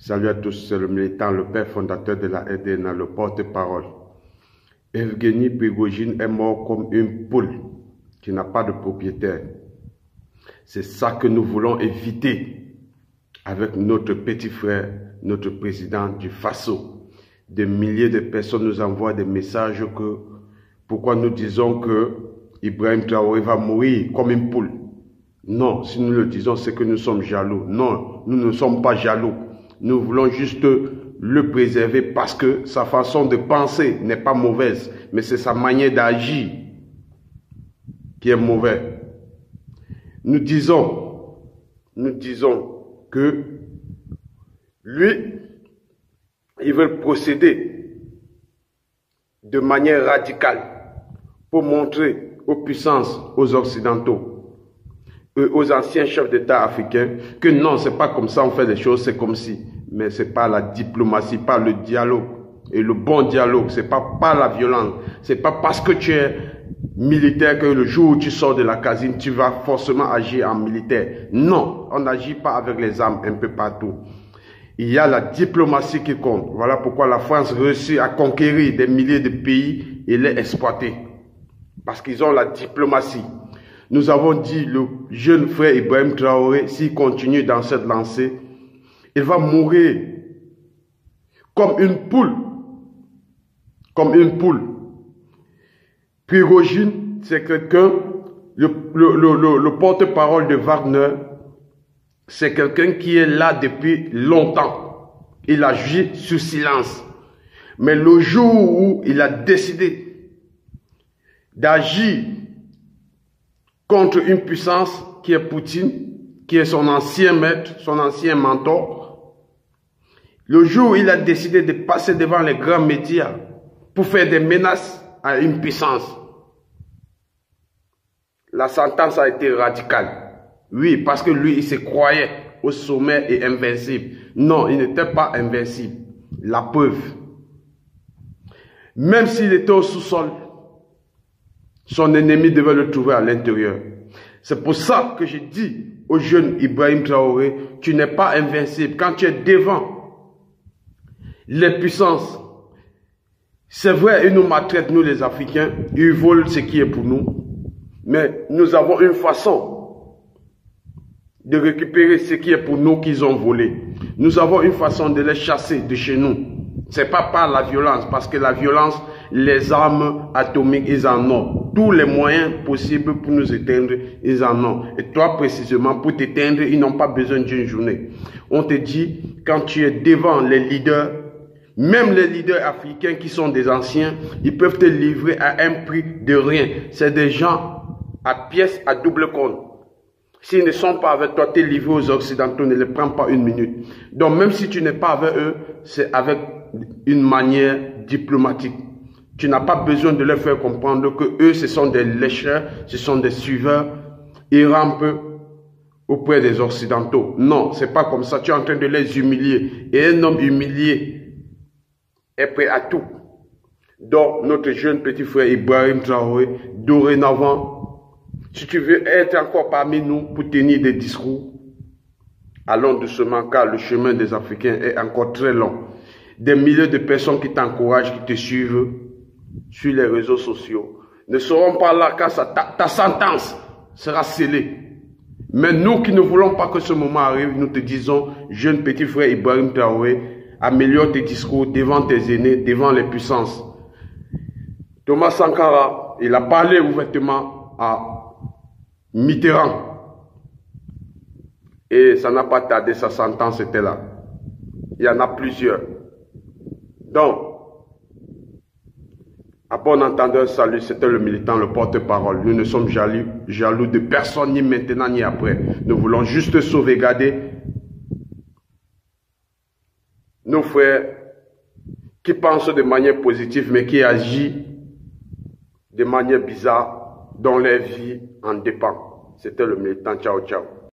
Salut à tous, c'est le militant, le père fondateur de la RDNA, le porte-parole. Evgeny Prigojine est mort comme une poule qui n'a pas de propriétaire. C'est ça que nous voulons éviter avec notre petit frère, notre président du Faso. Des milliers de personnes nous envoient des messages que pourquoi nous disons que Ibrahim Traoré va mourir comme une poule. Non, si nous le disons, c'est que nous sommes jaloux. Non, nous ne sommes pas jaloux. Nous voulons juste le préserver parce que sa façon de penser n'est pas mauvaise, mais c'est sa manière d'agir qui est mauvaise. Nous disons que lui, il veut procéder de manière radicale pour montrer aux puissances, aux Occidentaux, aux anciens chefs d'État africains que non, c'est pas comme ça on fait les choses, c'est comme si. Mais c'est pas la diplomatie, pas le dialogue. Et le bon dialogue, c'est pas la violence. C'est pas parce que tu es militaire que le jour où tu sors de la caserne, tu vas forcément agir en militaire. Non, on n'agit pas avec les armes un peu partout. Il y a la diplomatie qui compte. Voilà pourquoi la France réussit à conquérir des milliers de pays et les exploiter. Parce qu'ils ont la diplomatie. Nous avons dit, le jeune frère Ibrahim Traoré, s'il continue dans cette lancée, il va mourir comme une poule. Comme une poule. Prigojine, c'est quelqu'un, le porte-parole de Wagner, c'est quelqu'un qui est là depuis longtemps. Il agit sous silence. Mais le jour où il a décidé d'agir contre une puissance qui est Poutine, qui est son ancien maître, son ancien mentor, le jour où il a décidé de passer devant les grands médias pour faire des menaces à une puissance, la sentence a été radicale. Oui, parce que lui, il se croyait au sommet et invincible. Non, il n'était pas invincible. La preuve. Même s'il était au sous-sol, son ennemi devait le trouver à l'intérieur. C'est pour ça que je dis au jeune Ibrahim Traoré, tu n'es pas invincible. Quand tu es devant les puissances, c'est vrai, ils nous maltraitent, nous les Africains, ils volent ce qui est pour nous. Mais nous avons une façon de récupérer ce qui est pour nous qu'ils ont volé. Nous avons une façon de les chasser de chez nous. C'est pas par la violence, parce que la violence, les armes atomiques, ils en ont. Tous les moyens possibles pour nous éteindre, ils en ont. Et toi, précisément, pour t'éteindre, ils n'ont pas besoin d'une journée. On te dit, quand tu es devant les leaders, même les leaders africains qui sont des anciens, ils peuvent te livrer à un prix de rien. C'est des gens à pièces à double compte. S'ils ne sont pas avec toi, t'es livré aux Occidentaux, ne les prends pas une minute. Donc même si tu n'es pas avec eux, c'est avec une manière diplomatique. Tu n'as pas besoin de leur faire comprendre que eux, ce sont des lécheurs, ce sont des suiveurs. Ils rampent auprès des Occidentaux. Non, c'est pas comme ça. Tu es en train de les humilier. Et un homme humilié est prêt à tout. Donc, notre jeune petit frère Ibrahim Traoré, dorénavant, si tu veux être encore parmi nous pour tenir des discours, allons doucement car le chemin des Africains est encore très long. Des milliers de personnes qui t'encouragent, qui te suivent sur les réseaux sociaux ne seront pas là quand ta sentence sera scellée. Mais nous qui ne voulons pas que ce moment arrive, nous te disons, jeune petit frère Ibrahim Traoré, améliore tes discours devant tes aînés, devant les puissances. Thomas Sankara, il a parlé ouvertement à Mitterrand. Et ça n'a pas tardé, sa sentence était là. Il y en a plusieurs. Donc, à bon entendeur, salut, c'était le militant, le porte-parole. Nous ne sommes jaloux de personne, ni maintenant, ni après. Nous voulons juste sauvegarder nos frères qui pensent de manière positive, mais qui agissent de manière bizarre, dont leur vie en dépend. C'était le militant. Ciao, ciao.